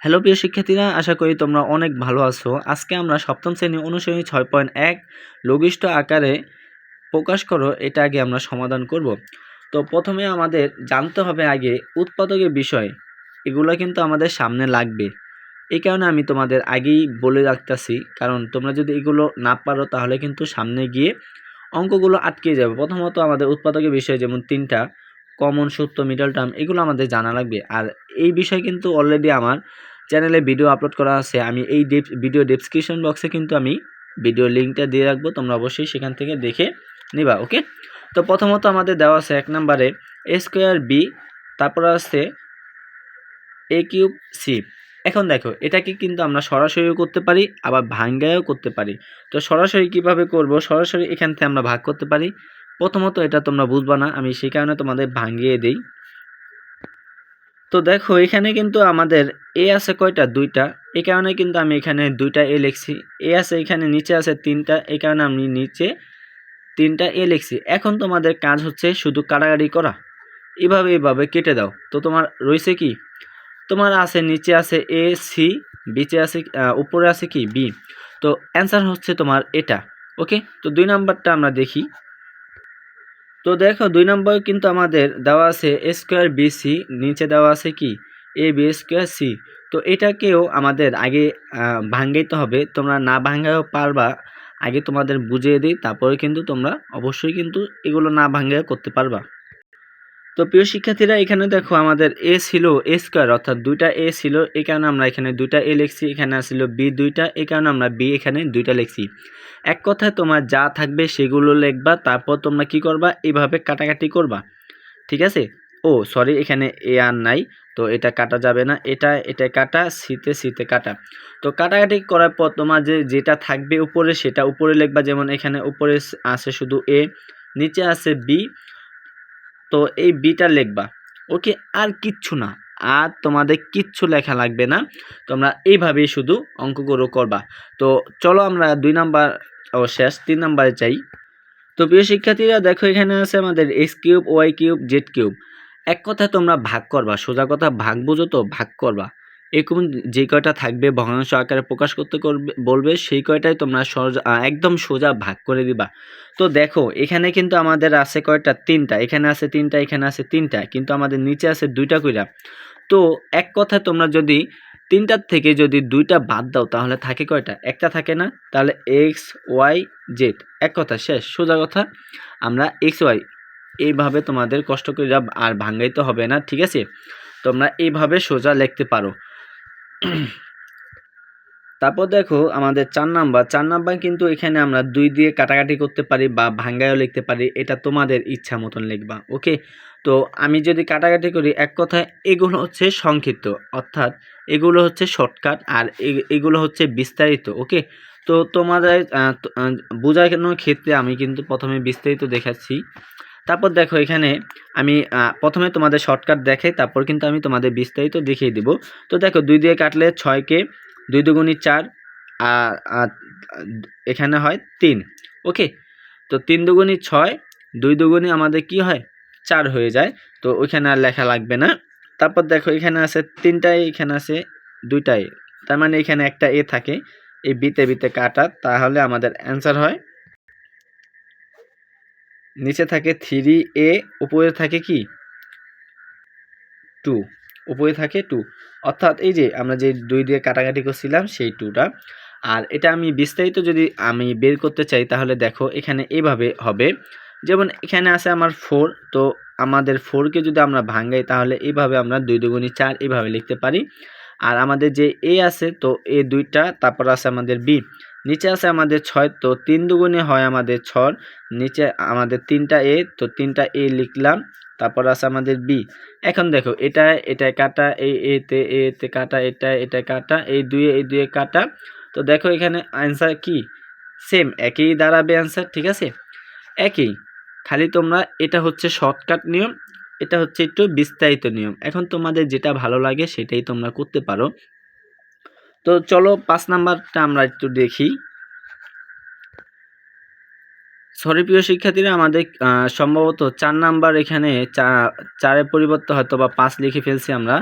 Hello প্রিয় শিক্ষার্থীরা, আশা করি তোমরা অনেক ভালো আছো। আজকে আমরা সপ্তম শ্রেণী অনুশীলনী 6.1 লঘিষ্ঠ আকারে প্রকাশ করো এটা আগে আমরা সমাধান করব। তো প্রথমে আমাদের জানতে হবে আগে উৎপাদকের বিষয়, এগুলো কিন্তু আমাদের সামনে লাগবে। এই কারণে আমি তোমাদের আগেই বলে রাখতেছি, কারণ তোমরা যদি এগুলো না পারো তাহলে কিন্তু সামনে গিয়ে অঙ্কগুলো আটকে যাবে। প্রথমত আমাদের উৎপাদকের বিষয় যেমন তিনটা কমন, সূত্র, মিডল টার্ম, এগুলো আমাদের জানা লাগবে। আর এই বিষয় কিন্তু অলরেডি আমার চ্যানেলে ভিডিও আপলোড করা আছে। আমি এই ভিডিও ডেসক্রিপশন বক্সে কিন্তু আমি ভিডিও লিঙ্কটা দিয়ে রাখবো, তোমরা অবশ্যই সেখান থেকে দেখে নিবা। ওকে, তো প্রথমত আমাদের দেওয়া আছে 1 নম্বরে a স্কোয়ার বি, তারপর আছে a কিউব সি। এখন দেখো এটাকে কিন্তু আমরা সরাসরিও করতে পারি, আবার ভাঙ্গায়ও করতে পারি। তো সরাসরি কিভাবে করব? সরাসরি এখান থেকে আমরা ভাগ করতে পারি। প্রথমত এটা তোমরা বুঝবা না, আমি সেই কারণে তোমাদের ভাঙিয়ে দেই। তো দেখো এখানে কিন্তু আমাদের এ আছে কয়টা? দুইটা। এই কারণে কিন্তু আমি এখানে দুইটা এ লিখছি। এ আছে এখানে, নিচে আছে তিনটা, এই কারণে আমি নিচে তিনটা এ লিখছি। এখন তোমাদের কাজ হচ্ছে শুধু কাটাকাটি করা। এভাবে কেটে দাও। তো তোমার রয়েছে কি? তোমার আছে নিচে আছে এ সি, বিচে আছে উপরে আছে কি বি। তো অ্যান্সার হচ্ছে তোমার এটা। ওকে, তো 2 নাম্বারটা আমরা দেখি। তো দেখো 2 নম্বর কিন্তু আমাদের দেওয়া আছে এ স্কোয়ার বি সি, নিচে দেওয়া আছে কি এ বি স্কোয়ার সি। তো এটাকেও আমাদের আগে ভাঙাইতে হবে। তোমরা না ভাঙাও পারবা, আগে তোমাদের বুঝিয়ে দিই, তারপরে কিন্তু তোমরা অবশ্যই কিন্তু এগুলো না ভাঙাও করতে পারবা। তো প্রিয় শিক্ষার্থীরা, এখানে দেখো আমাদের এ ছিল এ স্কোয়ার, অর্থাৎ দুইটা এ ছিল, এই কারণে আমরা এখানে দুইটা এ লিখছি। এখানে আসছিল বি দুইটা, এই কারণে আমরা বি এখানে দুইটা লিখছি। এক কথায় তোমার যা থাকবে সেগুলো লিখবা, তারপর তোমরা কি করবা? এইভাবে কাটাকাটি করবা। ঠিক আছে? ও সরি, এখানে এ আর নাই, তো এটা কাটা যাবে না। এটা কাটা, সিতে কাটা। তো কাটাকাটি করার পর তোমার যেটা থাকবে উপরে সেটা উপরে লিখবা। যেমন এখানে উপরে আছে শুধু এ, নিচে আছে বি, তো এই বিটা লিখবা। ওকে, আর কিচ্ছু না, আর তোমাদের কিচ্ছু লেখা লাগবে না। তোমরা এইভাবেই শুধু অঙ্কগুলো করবা। তো চলো আমরা 2 নাম্বার শেষ 3 নাম্বারে চাই। তো প্রিয় শিক্ষার্থীরা, দেখো এখানে আছে আমাদের x cube y cube z cube. এক কথায় তোমরা ভাগ করবা, সোজা কথা ভাগ বুঝো তো, ভাগ করবা। এরকম যে কয়টা থাকবে ভগ্নাংশ আকারে প্রকাশ করতে বলবে, সেই কয়টাই তোমরা একদম সোজা ভাগ করে দিবা। তো দেখো এখানে কিন্তু আমাদের আছে কয়টা? তিনটা। এখানে আছে তিনটা, এখানে আছে তিনটা, কিন্তু আমাদের নিচে আছে দুইটা কইরা। তো এক কথায় তোমরা যদি তিনটার থেকে যদি দুইটা বাদ দাও তাহলে থাকে কয়টা? একটা থাকে না? তাহলে এক্স ওয়াই জেড, এক কথা শেষ, সোজা কথা। আমরা এক্স ওয়াই এইভাবে তোমাদের কষ্ট করে আর ভাঙাইতে হবে না। ঠিক আছে, তোমরা এইভাবে সোজা লিখতে পারো। তারপর দেখো আমাদের 4 নাম্বার কিন্তু এখানে আমরা 2 দিয়ে কাটাকাটি করতে পারি বা ভাঙ্গায়ও লিখতে পারি, এটা তোমাদের ইচ্ছা মতন লিখবা। ওকে, তো আমি যদি কাটাকাটি করি, এক কথায় এগুলো হচ্ছে সংক্ষিপ্ত, অর্থাৎ এগুলো হচ্ছে শর্টকাট, আর এগুলো হচ্ছে বিস্তারিত। ওকে, তো তোমাদের বোঝানোর ক্ষেত্রে আমি কিন্তু প্রথমে বিস্তারিত দেখাচ্ছি। তারপর দেখো এখানে আমি প্রথমে তোমাদের শর্টকাট দেখাই, তারপর কিন্তু আমি তোমাদের বিস্তারিত দেখিয়ে দিব। তো দেখো 2 দিয়ে কাটলে 6কে 2 দুগুণি 4, আর এখানে হয় 3। ওকে, তো 3 দুগুণি 6, 2 দুগুণি আমাদের কি হয়? 4 হয়ে যায়। তো ওইখানে আর লেখা লাগবে না। তারপর দেখো এখানে আছে 3টাই, এখানে আছে 2টাই, তার মানে এখানে একটা এ থাকে, এই বিতে কাটা, তাহলে আমাদের অ্যান্সার হয় নিচে থাকে 3a, উপরে থাকে কি 2, উপরে থাকে 2, অর্থাৎ এই যে আমরা যে 2 দিয়ে কাটাকাটি করছিলাম সেই 2টা। আর এটা আমি বিস্তারিত যদি আমি বের করতে চাই তাহলে দেখো এখানে এইভাবে হবে। যেমন এখানে আছে আমার 4, তো আমাদের 4কে যদি আমরা ভাঙাই তাহলে এইভাবে আমরা 2 দুগুণি 4 এইভাবে লিখতে পারি। আর আমাদের যে এ আছে, তো এ দুইটা, তারপর আছে আমাদের বি, নিচে আছে আমাদের 6, তো 3 দুগুণে হয় আমাদের 6, নিচে আমাদের 3টা এ, তো 3টা এ লিখলাম, তারপর আছে আমাদের বি। এখন দেখো এটা কাটা, এতে কাটা, এটা কাটা, এই দুয়ে কাটা। তো দেখো এখানে অ্যান্সার কি সেম, একই দাঁড়াবে অ্যান্সার। ঠিক আছে, একই, খালি তোমরা এটা হচ্ছে শর্টকাট নিয়ম, এটা হচ্ছে একটু বিস্তারিত নিয়ম। এখন তোমাদের যেটা ভালো লাগে সেটাই তোমরা করতে পারো। তো চলো 5 নাম্বারটা আমরা একটু দেখি। সরি প্রিয় শিক্ষার্থীরা, আমাদের সম্ভবত 4 নাম্বার, এখানে 4-এর পরিবর্তে হয়তো বা 5 লিখে ফেলছি আমরা।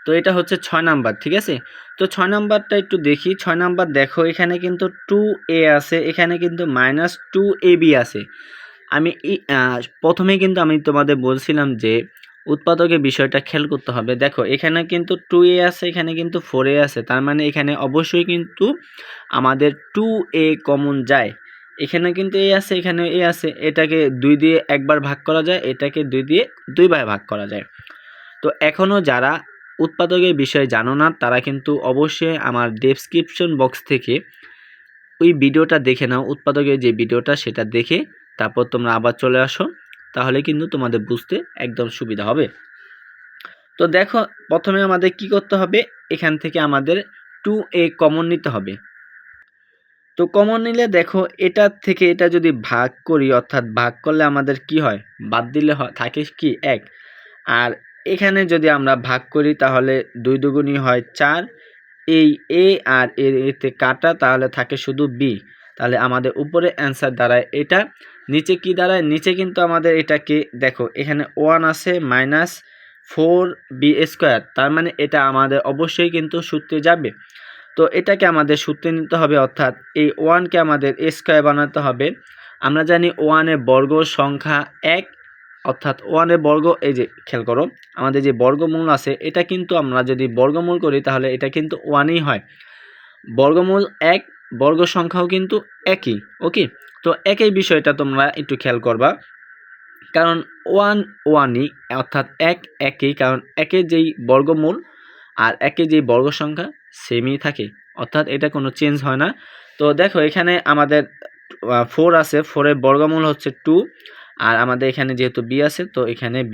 তো এটা হচ্ছে 6 নাম্বার, ঠিক আছে। তো 6 নাম্বারটা একটু দেখি। 6 নাম্বার দেখো এখানে কিন্তু 2a আছে, এখানে কিন্তু -2ab আছে। আমি প্রথমেই কিন্তু আমি তোমাদের বলছিলাম যে উৎপাদকের বিষয়টা খেয়াল করতে হবে। দেখো এখানে কিন্তু 2a আছে, এখানে কিন্তু 4a আছে, তার মানে এখানে অবশ্যই কিন্তু আমাদের 2a কমন যায়। এখানে কিন্তু a আছে, এখানে a আছে, এটাকে 2 দিয়ে একবার ভাগ করা যায়, এটাকে 2 দিয়ে দুইবার ভাগ করা যায়। তো এখনও যারা উৎপাদকের বিষয়ে জানো না তারা কিন্তু অবশ্যই আমার ডেসক্রিপশন বক্স থেকে ওই ভিডিওটা দেখে নাও, উৎপাদকের যে ভিডিওটা সেটা দেখে তারপর তোমরা আবার চলে আসো, তাহলে কিন্তু তোমাদের বুঝতে একদম সুবিধা হবে। তো দেখো প্রথমে আমাদের কি করতে হবে, এখান থেকে আমাদের 2a কমন নিতে হবে। তো কমন নিলে দেখো এটা থেকে এটা যদি ভাগ করি, অর্থাৎ ভাগ করলে আমাদের কি হয়, বাদ দিলে থাকে কি 1। আর এখানে যদি আমরা ভাগ করি তাহলে 2 দুগুণই হয় 4, এই a আর এতে কাটা, তাহলে থাকে শুধু b। তাহলে আমাদের উপরে অ্যান্সার দাঁড়ায় এটা। নিচে কি দাঁড়ায়, নিচে কিন্তু আমাদের এটাকে দেখো এখানে 1 আছে -4b², তার মানে এটা আমাদের অবশ্যই কিন্তু সূত্রে যাবে। তো এটাকে আমাদের সূত্রে নিতে হবে, অর্থাৎ এই 1কে আমাদের স্কয়ার বানাতে হবে। আমরা জানি 1-এর বর্গ সংখ্যা 1, অর্থাৎ 1-এর বর্গ, এই যে খেয়াল করো আমাদের যে বর্গমূল আছে এটা কিন্তু আমরা যদি বর্গমূল করি তাহলে এটা কিন্তু 1ই হয়। বর্গমূল 1, বর্গ সংখ্যাও কিন্তু একই। ওকে, তো একই বিষয়টা তোমরা একটু খেয়াল করবা, কারণ 1 1ই, অর্থাৎ 1 একই, কারণ একের যেই বর্গমূল আর একের যেই বর্গ সংখ্যা সেমই থাকে, অর্থাৎ এটা কোনো চেঞ্জ হয় না। তো দেখো এখানে আমাদের 4 আছে, 4-এর বর্গমূল হচ্ছে 2, আর আমাদের এখানে যেহেতু b আছে তো এখানে b²,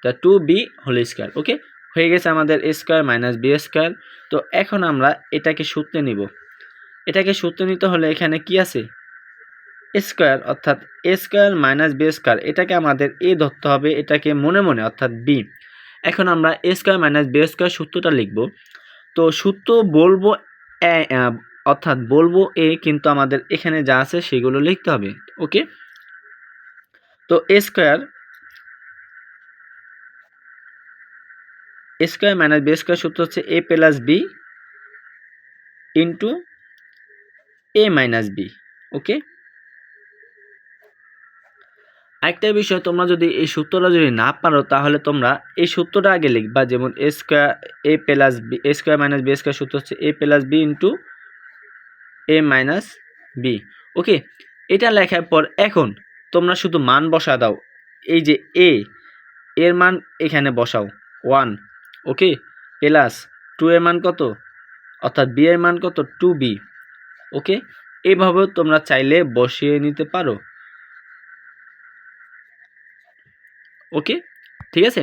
তা 2b²। ওকে, হয়ে গেছে আমাদের a² - b²। তো এখন আমরা এটাকে সূত্রে নিব। এটাকে সূত্রে নিতে হলে এখানে কি আছে, স্কয়ার, অর্থাৎ a² - b²। এটাকে আমাদের a ধরতে হবে, এটাকে মনে মনে, অর্থাৎ b। এখন আমরা a² - b² সূত্রটা লিখব। তো সূত্র বলবো অর্থাৎ বলবো a, কিন্তু আমাদের এখানে যা আছে সেগুলো লিখতে হবে। ওকে, তো a² - b² সূত্র হচ্ছে a + b * a - b। ওকে, আরেকটা বিষয়, তোমরা যদি এই সূত্রটা যদি না পারো তাহলে তোমরা এই সূত্রটা আগে লিখবা, যেমন a² - b² সূত্র হচ্ছে a + b * a - b। ওকে, এটা লেখার পর এখন তোমরা শুধু মান বসা দাও। এই যে a এর মান এখানে বসাও 1, ওকে, প্লাস 2 এর মান কত, অর্থাৎ b এর মান কত 2b। ওকে, এইভাবেও তোমরা চাইলে বসিয়ে নিতে পারো। ওকে, ঠিক আছে।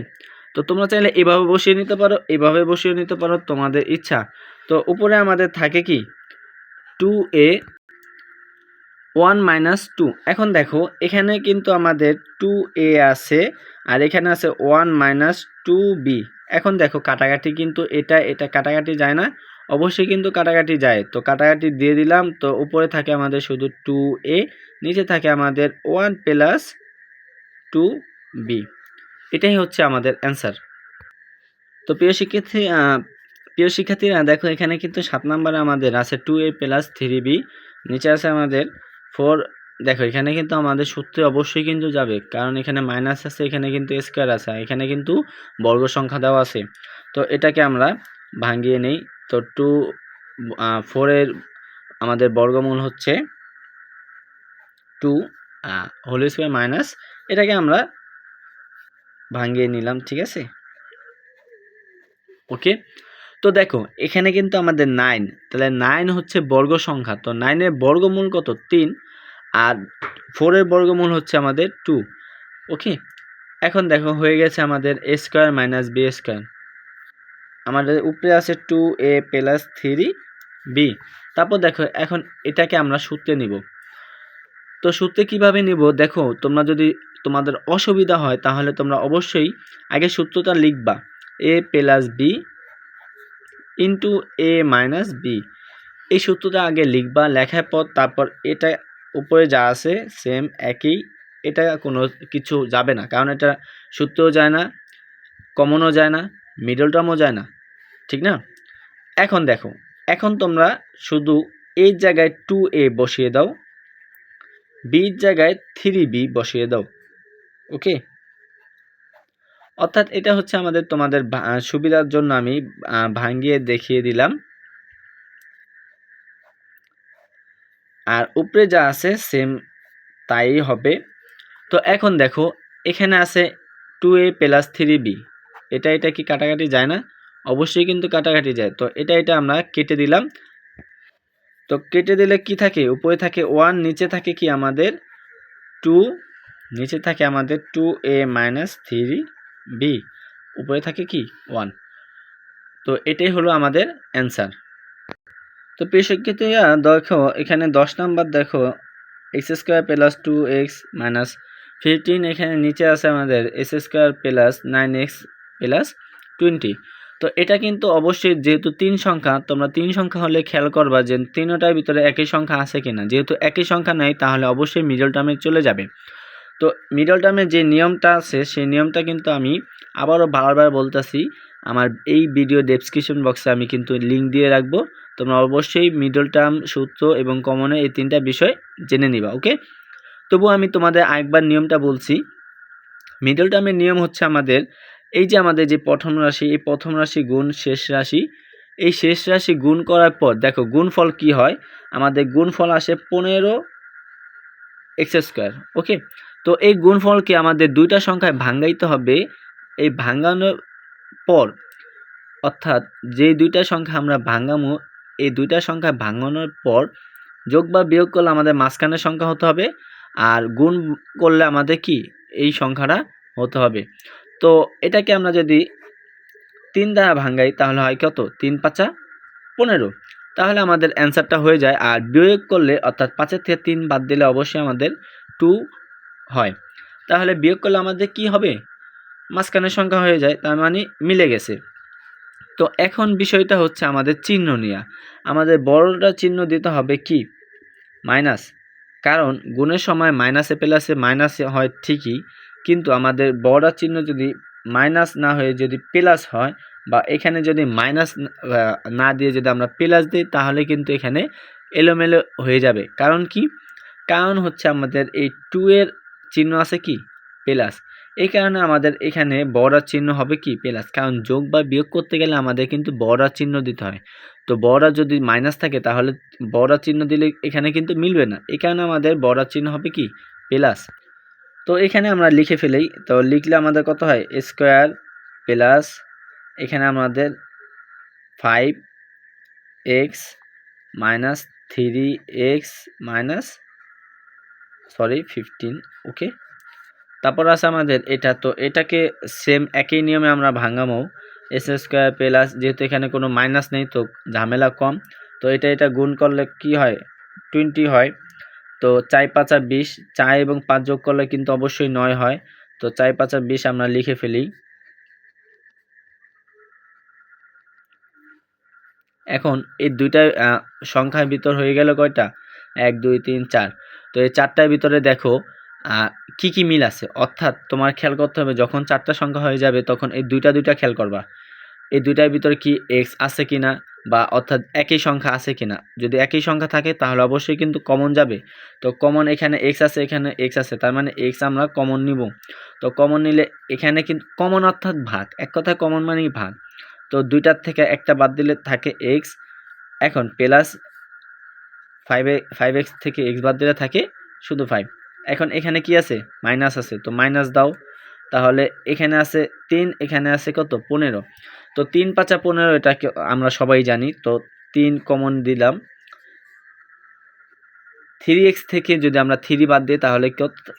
তো তোমরা চাইলে এভাবে বসিয়ে নিতে পারো, এভাবে বসিয়ে নিতে পারো, তোমাদের ইচ্ছা। তো উপরে আমাদের থাকে কি 2a 1 - 2। এখন দেখো এখানে কিন্তু আমাদের 2a আছে, আর এখানে আছে 1 - 2b। এখন দেখো কাটাকাটি কিন্তু এটা কাটাকাটি যায় না, অবশ্যই কিন্তু কাটাকাটি যায়। তো কাটাকাটি দিয়ে দিলাম, তো উপরে থাকে আমাদের শুধু 2a, নিচে থাকে আমাদের 1 + 2b। এটাই হচ্ছে আমাদের অ্যান্সার। তো প্রিয় শিক্ষার্থীরা দেখো এখানে কিন্তু 7 নম্বরে আমাদের আছে 2a + 3b, নিচে আছে আমাদের 4। দেখো এখানে কিন্তু আমাদের সূত্রে অবশ্যই কিন্তু যাবে, কারণ এখানে মাইনাস আছে, এখানে কিন্তু স্কয়ার আছে, এখানে কিন্তু বর্গ সংখ্যা দেওয়া আছে। তো এটাকে আমরা ভাঙিয়ে নেই। তো 4 এর আমাদের বর্গমূল হচ্ছে 2 হোল স্কয়ার মাইনাস, এটাকে আমরা ভাঙিয়ে নিলাম, ঠিক আছে। ওকে, তো দেখো এখানে কিন্তু আমাদের 9, তাহলে 9 হচ্ছে বর্গ সংখ্যা। তো 9 এর বর্গমূল কত 3, আর 4 এর বর্গমূল হচ্ছে আমাদের 2। ওকে, এখন দেখো হয়ে গেছে আমাদের a² - b²। আমাদের উপরে আছে 2a + 3b। তারপর দেখো এখন এটাকে আমরা সূত্রে নিব। তো সূত্রে কিভাবে নিব, দেখো তোমরা যদি তোমাদের অসুবিধা হয় তাহলে তোমরা অবশ্যই আগে সূত্রটা লিখবা, a + b * a - b। এই সূত্রটা আগে লিখবা, লেখার পর তারপর এটা উপরে যা আছে সেম একই, এটা কোনো কিছু যাবে না, কারণ এটা সূত্রেও যায় না, কমনও যায় না, মিডল টার্মও যায় না, ঠিক না? এখন দেখো, এখন তোমরা শুধু এই জায়গায় 2a বসিয়ে দাও, বির জায়গায় 3b বসিয়ে দাও। ওকে, অর্থাৎ এটা হচ্ছে আমাদের তোমাদের সুবিধার জন্য আমি ভাঙিয়ে দেখিয়ে দিলাম। আর উপরে যা আছে সেম তাই হবে। তো এখন দেখো, এখানে আছে 2a প্লাস 3b, এটা কি কাটাকাটি যায় না? অবশ্যই কিন্তু কাটাকাটি যায়। তো এটা আমরা কেটে দিলাম। তো কেটে দিলে কি থাকে? উপরে থাকে 1, নিচে থাকে কি আমাদের 2, নিচে থাকে আমাদের 2a মাইনাস 3b, উপরে থাকে কি 1। তো এটাই হলো আমাদের অ্যান্সার। তো প্রিয় শিক্ষার্থীরা দেখো, এখানে 10 নাম্বার দেখো, x square plus 2x minus 15, এখানে নিচে আছে আমাদের x square plus 9x plus 20। তো এটা কিন্তু অবশ্যই যেহেতু 3 সংখ্যা, তোমরা 3 সংখ্যা হলে খেয়াল করবা যে তিনটার ভিতরে একই সংখ্যা আছে কিনা। যেহেতু একই সংখ্যা নেই তাহলে অবশ্যই মিডল টার্মে চলে যাবে। তো মিডল টার্মে যে নিয়মটা আছে সেই নিয়মটা কিন্তু আমি আবারও বারবার বলতেছি, আমার এই ভিডিও ডেসক্রিপশন বক্সে আমি কিন্তু লিঙ্ক দিয়ে রাখবো। তোমরা অবশ্যই মিডল টার্ম, সূত্র এবং কমনে এই 3টা বিষয় জেনে নিবা। ওকে, তবু আমি তোমাদের আরেকবার নিয়মটা বলছি। মিডল টার্মের নিয়ম হচ্ছে আমাদের এই যে আমাদের যে প্রথম রাশি, এই প্রথম রাশি গুণ শেষ রাশি, এই শেষ রাশি গুণ করার পর দেখো গুণফল কি হয়, আমাদের গুণফল আসে 15x স্কোয়ার। ওকে, তো এই গুণফলকে আমাদের দুইটা সংখ্যায় ভাঙাইতে হবে। এই ভাঙানোর পর, অর্থাৎ যে দুইটা সংখ্যা আমরা ভাঙামো, এই দুইটা সংখ্যা ভাঙানোর পর যোগ বা বিয়োগ করলে আমাদের মাঝখানের সংখ্যা হতে হবে, আর গুণ করলে আমাদের কি এই সংখ্যাটা হতে হবে। তো এটাকে আমরা যদি 3 দ্বারা ভাঙাই তাহলে হয় কত? 3 5 15। তাহলে আমাদের অ্যান্সারটা হয়ে যায়। আর বিয়োগ করলে, অর্থাৎ 5 থেকে 3 বাদ দিলে অবশ্যই আমাদের 2 হয়। তাহলে বিয়োগ করলে আমাদের কি হবে? মাঝখানের সংখ্যা হয়ে যায়, তার মানে মিলে গেছে। তো এখন বিষয়টা হচ্ছে আমাদের চিহ্ন নেওয়া। আমাদের বড়টা চিহ্ন দিতে হবে কি? মাইনাস। কারণ গুণের সময় মাইনাসে প্লাসে মাইনাসে হয় ঠিকই, কিন্তু আমাদের বড়টার চিহ্ন যদি মাইনাস না হয়ে যদি প্লাস হয়, বা এখানে যদি মাইনাস না দিয়ে যদি আমরা প্লাস দিই তাহলে কিন্তু এখানে এলোমেলো হয়ে যাবে। কারণ কি? কারণ হচ্ছে আমাদের এই 2 এর চিহ্ন আছে কি? প্লাস। এই কারণে আমাদের এখানে বড়ার চিহ্ন হবে কি? প্লাস। কারণ যোগ বা বিয়োগ করতে গেলে আমাদের কিন্তু বড়ার চিহ্ন দিতে হয়। তো বড়া যদি মাইনাস থাকে তাহলে বড়ার চিহ্ন দিলে এখানে কিন্তু মিলবে না। এই কারণে আমাদের বড়ার চিহ্ন হবে কি? প্লাস। তো এখানে আমরা লিখে ফেলি। তো লিখলে আমাদের কত হয়? স্কোয়ার প্লাস এখানে আমাদের 5x মাইনাস 3x মাইনাস 15। ওকে, তারপর আছে আমাদের এটা। তো এটাকে সেম একই নিয়মে আমরা ভাঙামো। এস স্কোয়ার প্লাস, যেহেতু এখানে কোনো মাইনাস নেই তো ঝামেলা কম। তো এটা গুণ করলে কি হয়? 20 হয়। তো 4 5 20, 4 এবং 5 যোগ করলে কিন্তু অবশ্যই 9 হয়। তো 4 5 20 আমরা লিখে ফেলি। এখন এই দুইটা সংখ্যার ভিতর হয়ে গেল কয়টা? 1 2 3 4। তো এই 4টার ভিতরে দেখো কি কি মিল আছে। অর্থাৎ তোমার খেয়াল করতে হবে, যখন 4টা সংখ্যা হয়ে যাবে তখন এই দুইটা খেয়াল করবা, এই দুইটার ভিতরে কি এক্স আছে কিনা, বা অর্থাৎ একই সংখ্যা আছে কিনা। যদি একই সংখ্যা থাকে তাহলে অবশ্যই কিন্তু কমন যাবে। তো কমন এখানে এক্স আছে, এখানে এক্স আছে, তার মানে এক্স আমরা কমন নিব। তো কমন নিলে এখানে কিন্তু কমন অর্থাৎ ভাগ, এক কথায় কমন মানেই ভাগ। তো দুইটার থেকে একটা বাদ দিলে থাকে এক্স। এখন প্লাস 5x থেকে এক্স বাদ দিলে থাকে শুধু 5। এখন এখানে কি আছে? মাইনাস আছে, তো মাইনাস দাও। তাহলে এখানে আছে 3, এখানে আছে কত? 15। তো 3 5 15, এটাকে আমরা সবাই জানি। তো 3 কমন দিলাম। 3x থেকে যদি আমরা 3 বাদ দিই তাহলে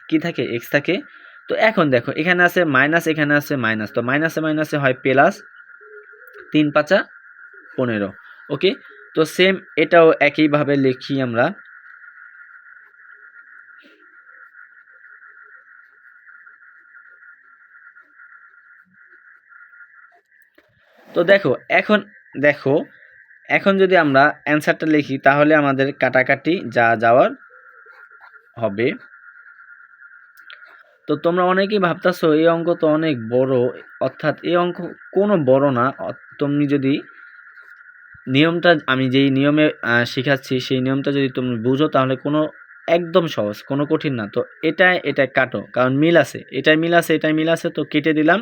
কি থাকে? x থাকে। তো এখন দেখো, এখানে আছে মাইনাস, এখানে আছে মাইনাস, তো মাইনাসে মাইনাসে হয় প্লাস। 3 5 15। ওকে, তো সেম এটাও একইভাবে লিখি আমরা। তো দেখো এখন যদি আমরা অ্যান্সারটা লিখি তাহলে আমাদের কাটাকাটি যা যাওয়ার হবে। তো তোমরা অনেকেই ভাবতেছো এই অঙ্ক তো অনেক বড়, অর্থাৎ এই অঙ্ক কোনো বড় না। তুমি যদি নিয়মটা, আমি যেই নিয়মে শেখাচ্ছি সেই নিয়মটা যদি তুমি বুঝো তাহলে একদম সহজ, কোনো কঠিন না। তো এটা কাটো, কারণ মিল আছে, এটাই মিল আছে, এটাই মিল আছে, তো কেটে দিলাম।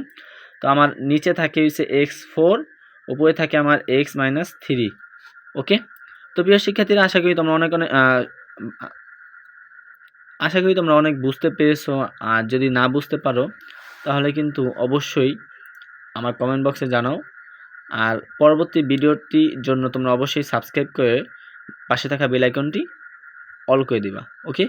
তো আমার নিচে থাকে হচ্ছে x4, উপরে থাকে আমার x-3। ওকে। তো প্রিয় শিক্ষার্থীরা, আশা করি তোমরা অনেক বুঝতে পেরেছো। আর যদি না বুঝতে পারো তাহলে কিন্তু অবশ্যই আমার কমেন্ট বক্সে জানাও। আর পরবর্তী ভিডিওটির জন্য তোমরা অবশ্যই সাবস্ক্রাইব করে পাশে থাকা বেল আইকনটি অল করে দিবা। ওকে।